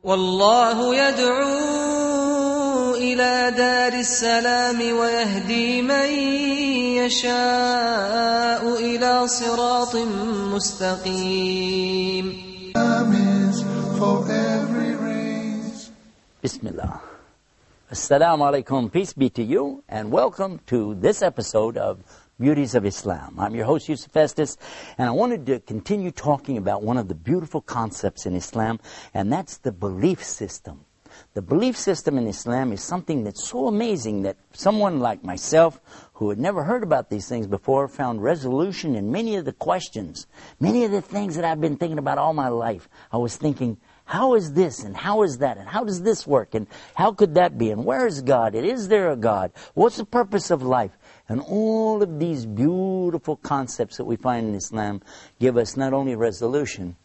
والله يدعو إلى دار السلام ويهدي من يشاء إلى صراط مستقيم. Bismillah. Assalamu alaikum. Peace be to you, and welcome to this episode of Beauties of Islam. I'm your host, Yusuf Estes, and I wanted to continue talking about one of the beautiful concepts in Islam, and that's the belief system. The belief system in Islam is something that's so amazing that someone like myself, who had never heard about these things before, found resolution in many of the questions, many of the things that I've been thinking about all my life. I was thinking, how is this, and how is that, and how does this work, and how could that be, and where is God, and is there a God? What's the purpose of life? And all of these beautiful concepts that we find in Islam give us not only resolution,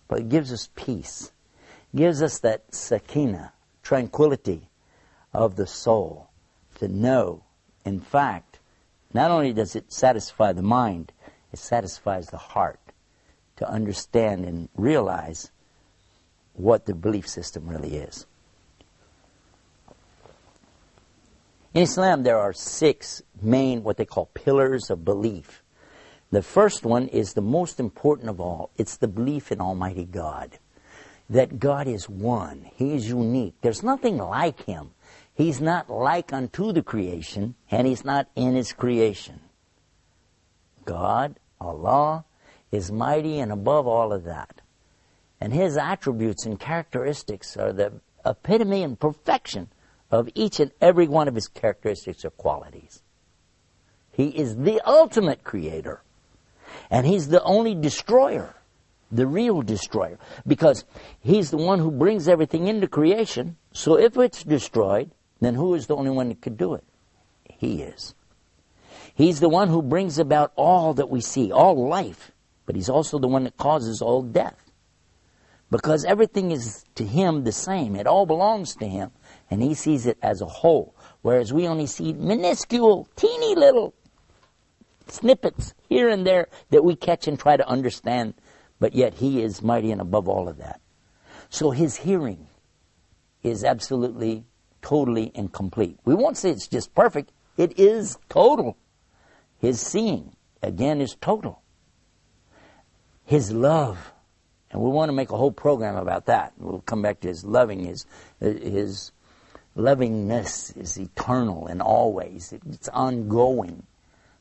but it gives us peace. It gives us that sakina, tranquility of the soul, to know, in fact, not only does it satisfy the mind, it satisfies the heart to understand and realize what the belief system really is. In Islam, there are 6 main, what they call pillars of belief. The first one is the most important of all. It's the belief in Almighty God. That God is one. He is unique. There's nothing like Him. He's not like unto the creation, and He's not in His creation. God, Allah, is mighty and above all of that. And His attributes and characteristics are the epitome and perfection of each and every one of His characteristics or qualities. He is the ultimate creator. And He's the only destroyer, the real destroyer. Because He's the one who brings everything into creation. So if it's destroyed, then who is the only one that could do it? He is. He's the one who brings about all that we see, all life. But He's also the one that causes all death. Because everything is to Him the same. It all belongs to Him. And He sees it as a whole. Whereas we only see minuscule, teeny little snippets here and there that we catch and try to understand. But yet He is mighty and above all of that. So His hearing is absolutely, totally, and complete. We won't say it's just perfect. It is total. His seeing, again, is total. His love. And we want to make a whole program about that. We'll come back to His loving. His lovingness is eternal and always. It's ongoing.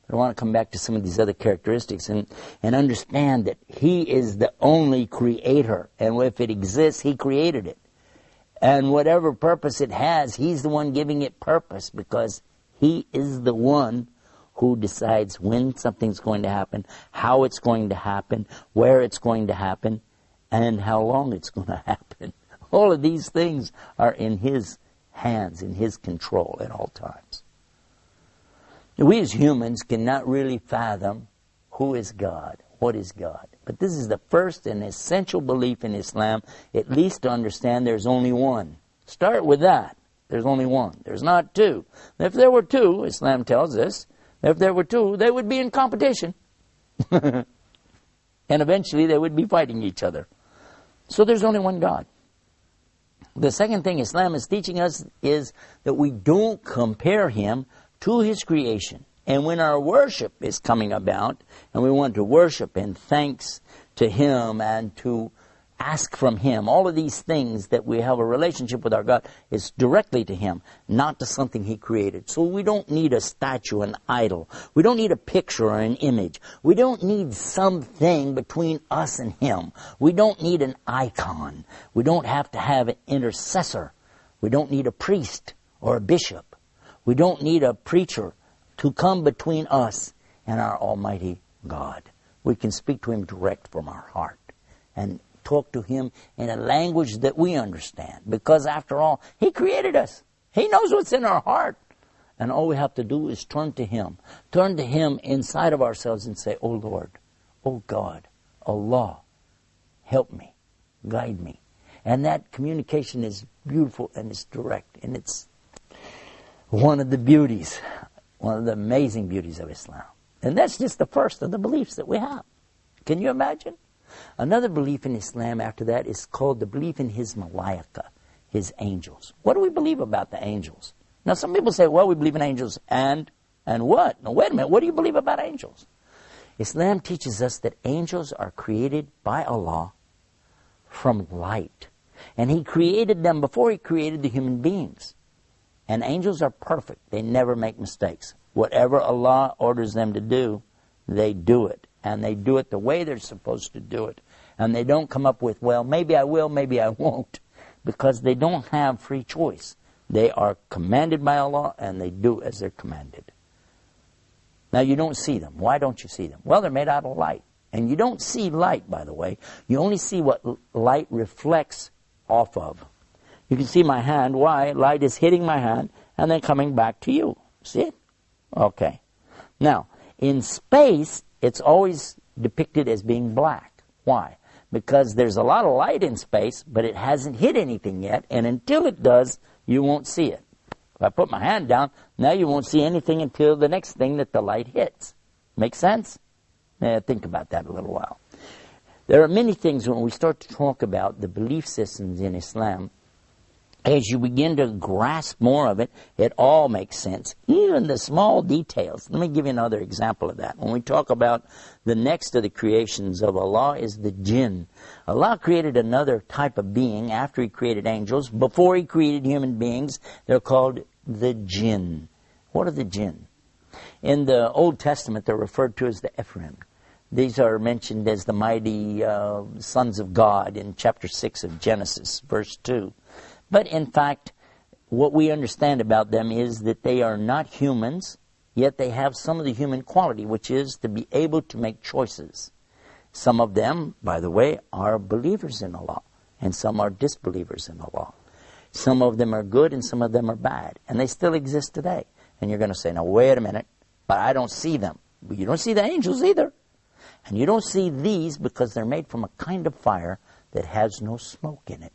But I want to come back to some of these other characteristics and understand that He is the only creator. And if it exists, He created it. And whatever purpose it has, He's the one giving it purpose, because He is the one who decides when something's going to happen, how it's going to happen, where it's going to happen, and how long it's going to happen. All of these things are in His hands, in His control at all times. We as humans cannot really fathom who is God, what is God. But this is the first and essential belief in Islam, at least to understand there's only one. Start with that. There's only one. There's not two. If there were two, Islam tells us, if there were two, they would be in competition. And eventually they would be fighting each other. So there's only one God. The second thing Islam is teaching us is that we don't compare Him to His creation. And when our worship is coming about, and we want to worship in thanks to Him and to ask from Him, all of these things that we have a relationship with our God is directly to Him, not to something He created. So we don't need a statue, an idol. We don't need a picture or an image. We don't need something between us and Him. We don't need an icon. We don't have to have an intercessor. We don't need a priest or a bishop. We don't need a preacher to come between us and our Almighty God. We can speak to Him direct from our heart and talk to Him in a language that we understand. Because after all, He created us. He knows what's in our heart. And all we have to do is turn to Him. Turn to Him inside of ourselves and say, "Oh Lord, oh God, Allah, help me, guide me." And that communication is beautiful and it's direct. And it's one of the beauties, one of the amazing beauties of Islam. And that's just the first of the beliefs that we have. Can you imagine? Another belief in Islam after that is called the belief in his malaika, his angels. What do we believe about the angels? Now some people say, well, we believe in angels and what? Now wait a minute, what do you believe about angels? Islam teaches us that angels are created by Allah from light. And He created them before He created the human beings. And angels are perfect. They never make mistakes. Whatever Allah orders them to do, they do it. And they do it the way they're supposed to do it. And they don't come up with, well, maybe I will, maybe I won't. Because they don't have free choice. They are commanded by Allah and they do as they're commanded. Now you don't see them. Why don't you see them? Well, they're made out of light. And you don't see light, by the way. You only see what light reflects off of. You can see my hand. Why? Light is hitting my hand and then coming back to you. See it? Okay. Now, in space, it's always depicted as being black. Why? Because there's a lot of light in space, but it hasn't hit anything yet, and until it does, you won't see it. If I put my hand down, now you won't see anything until the next thing that the light hits. Make sense? Think about that a little while. There are many things when we start to talk about the belief systems in Islam. As you begin to grasp more of it, it all makes sense. Even the small details. Let me give you another example of that. When we talk about the next of the creations of Allah is the jinn. Allah created another type of being after He created angels. Before He created human beings, they're called the jinn. What are the jinn? In the Old Testament, they're referred to as the Ephraim. These are mentioned as the mighty sons of God in chapter 6 of Genesis, verse 2. But in fact, what we understand about them is that they are not humans, yet they have some of the human quality, which is to be able to make choices. Some of them, by the way, are believers in Allah, and some are disbelievers in Allah. Some of them are good and some of them are bad, and they still exist today. And you're going to say, now wait a minute, but I don't see them. But you don't see the angels either. And you don't see these because they're made from a kind of fire that has no smoke in it.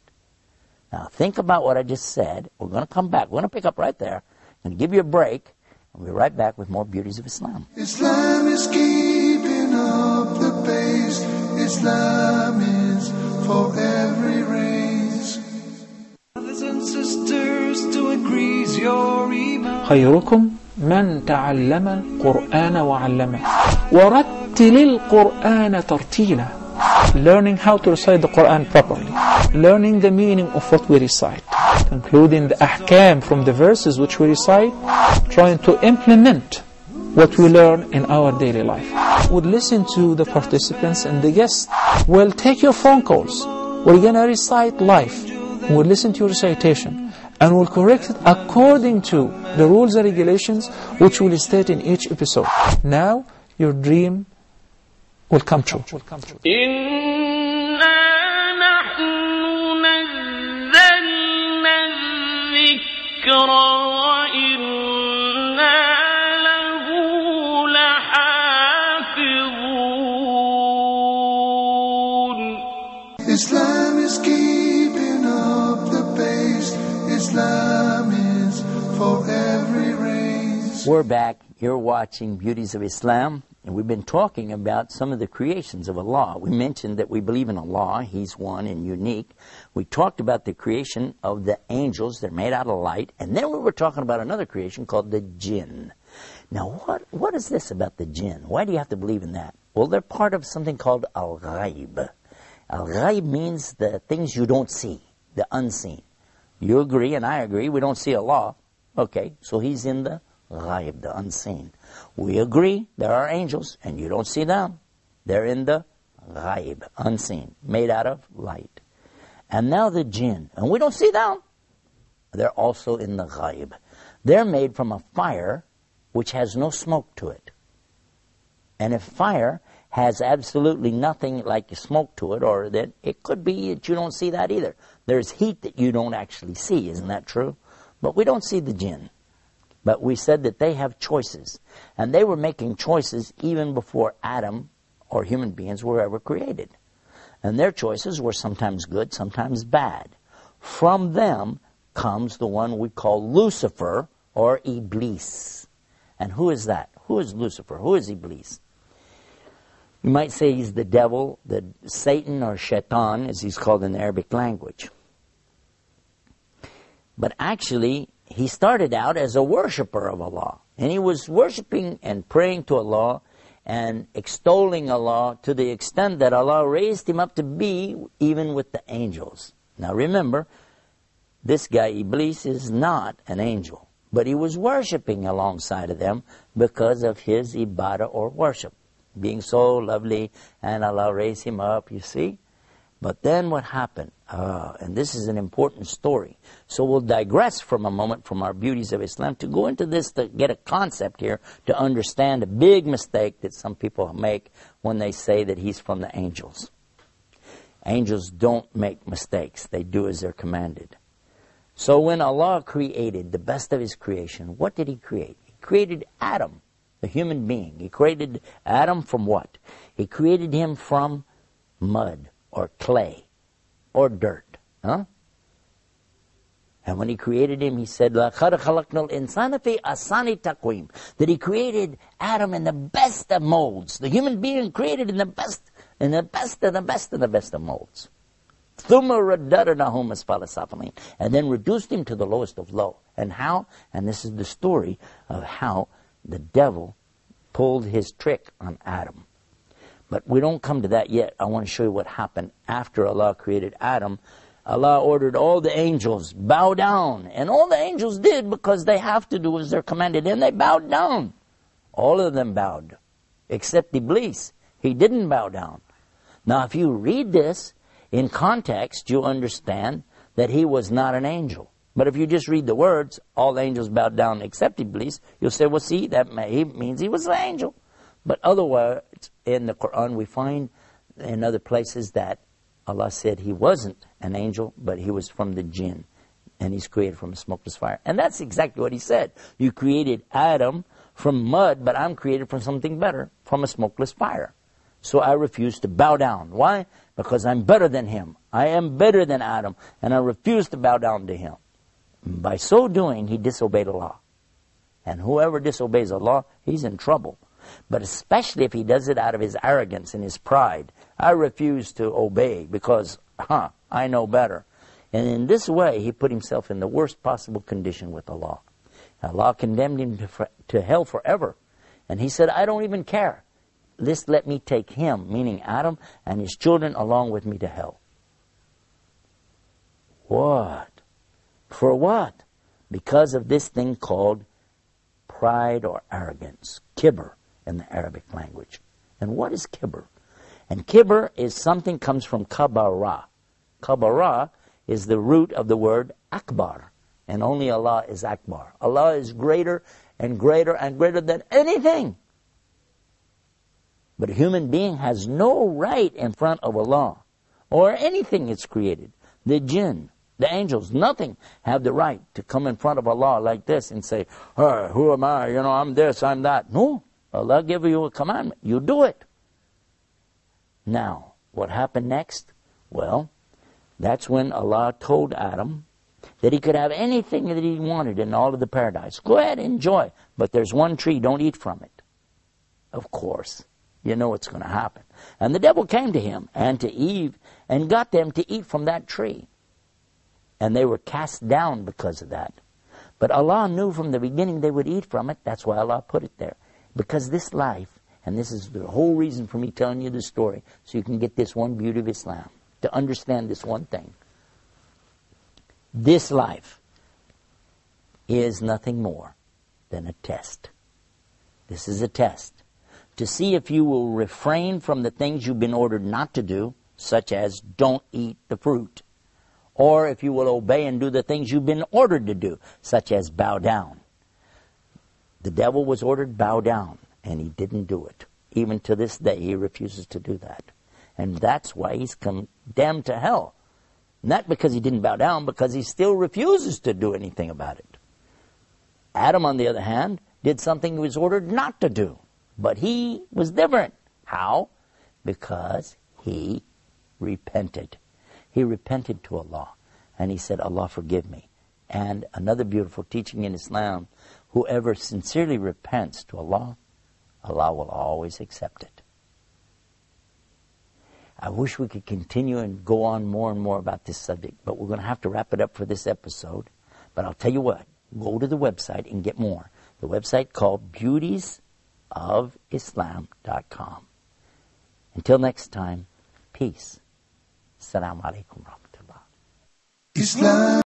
Now, think about what I just said. We're going to come back. We're going to pick up right there and give you a break. And we'll be right back with more Beauties of Islam. Islam is keeping up the pace. Islam is for every race. Brothers and sisters, to increase your iman. خيركم من تعلم القرآن وعلمه ورتل القرآن ترتيلا. Learning how to recite the Quran properly, learning the meaning of what we recite, including the ahkam from the verses which we recite, trying to implement what we learn in our daily life. We'll listen to the participants and the guests. We'll take your phone calls. We're going to recite live. We'll listen to your recitation and we'll correct it according to the rules and regulations which we'll state in each episode. Now your dream will come true. إِنَّا نَحْنُ نَزَّلْنَا الذِّكْرَ وَإِنَّا لَهُ لَحَافِظُونَ. Islam is keeping up the pace. Islam is for every race. We're back. You're watching Beauties of Islam. And we've been talking about some of the creations of Allah. We mentioned that we believe in Allah. He's one and unique. We talked about the creation of the angels. They're made out of light. And then we were talking about another creation called the jinn. Now, what is this about the jinn? Why do you have to believe in that? Well, they're part of something called al-ghaib. Al-ghaib means the things you don't see, the unseen. You agree and I agree. We don't see Allah. Okay, so He's in the ghaib, the unseen. We agree there are angels, and you don't see them. They're in the ghaib, unseen, made out of light. And now the jinn, and we don't see them. They're also in the ghaib. They're made from a fire which has no smoke to it. And if fire has absolutely nothing like smoke to it, or that it could be that you don't see that either. There's heat that you don't actually see, isn't that true? But we don't see the jinn. But we said that they have choices. And they were making choices even before Adam or human beings were ever created. And their choices were sometimes good, sometimes bad. From them comes the one we call Lucifer or Iblis. And who is that? Who is Lucifer? Who is Iblis? You might say he's the devil, the Satan or Shaitan, as he's called in the Arabic language. But actually, he started out as a worshiper of Allah. And he was worshiping and praying to Allah and extolling Allah to the extent that Allah raised him up to be even with the angels. Now remember, this guy Iblis is not an angel, but he was worshiping alongside of them because of his ibadah or worship, being so lovely, and Allah raised him up, you see. But then what happened? And this is an important story. So we'll digress from a moment from our Beauties of Islam to go into this to get a concept here to understand a big mistake that some people make when they say that he's from the angels. Angels don't make mistakes. They do as they're commanded. So when Allah created the best of His creation, what did He create? He created Adam, the human being. He created Adam from what? He created him from mud or clay or dirt. Huh? And when He created him, He said, لَقَدْ خَلَقْنَا الْإِنسَانَ فِي أَحْسَنِ تَقْوِيمٍ, that He created Adam in the best of molds. The human being created in the best of molds. ثُمَّ رَدَّدْنَاهُ أَسْفَلَ سَافِلِينَ, and then reduced him to the lowest of low. And how? And this is the story of how the devil pulled his trick on Adam. But we don't come to that yet. I want to show you what happened after Allah created Adam. Allah ordered all the angels, bow down. And all the angels did because they have to do as they're commanded. And they bowed down. All of them bowed. Except Iblis. He didn't bow down. Now if you read this in context, you'll understand that he was not an angel. But if you just read the words, all the angels bowed down except Iblis, you'll say, well, see, that means he was an angel. But otherwise, in the Quran, we find in other places that Allah said he wasn't an angel, but he was from the jinn. And he's created from a smokeless fire. And that's exactly what He said. You created Adam from mud, but I'm created from something better, from a smokeless fire. So I refuse to bow down. Why? Because I'm better than him. I am better than Adam, and I refuse to bow down to him. By so doing, he disobeyed Allah. And whoever disobeys Allah, he's in trouble. But especially if he does it out of his arrogance and his pride. I refuse to obey because, I know better. And in this way, he put himself in the worst possible condition with Allah. Allah condemned him to hell forever. And he said, I don't even care. Just let me take him, meaning Adam, and his children along with me to hell. What? For what? Because of this thing called pride or arrogance. Kibr in the Arabic language. And what is kibr? And kibr is something comes from kabara. Kabara is the root of the word akbar. And only Allah is akbar. Allah is greater and greater and greater than anything. But a human being has no right in front of Allah or anything that's created. The jinn, the angels, nothing have the right to come in front of Allah like this and say, who am I? I'm this, I'm that. No, Allah gave you a commandment. You do it. Now, what happened next? Well, that's when Allah told Adam that he could have anything that he wanted in all of the paradise. Go ahead, enjoy. But there's one tree, don't eat from it. Of course. You know what's going to happen. And the devil came to him and to Eve and got them to eat from that tree. And they were cast down because of that. But Allah knew from the beginning they would eat from it. That's why Allah put it there. Because this life, and this is the whole reason for me telling you this story, so you can get this one beauty of Islam, to understand this one thing. This life is nothing more than a test. This is a test. To see if you will refrain from the things you've been ordered not to do, such as don't eat the fruit. Or if you will obey and do the things you've been ordered to do, such as bow down. The devil was ordered bow down, and he didn't do it. Even to this day, he refuses to do that. And that's why he's condemned to hell. Not because he didn't bow down, because he still refuses to do anything about it. Adam, on the other hand, did something he was ordered not to do. But he was different. How? Because he repented. He repented to Allah. And he said, Allah, forgive me. And another beautiful teaching in Islam, whoever sincerely repents to Allah, Allah will always accept it. I wish we could continue and go on more and more about this subject, but we're going to have to wrap it up for this episode. But I'll tell you what, go to the website and get more. The website called beautiesofislam.com. Until next time, peace. Assalamu alaikum wa rahmatullah. Islam.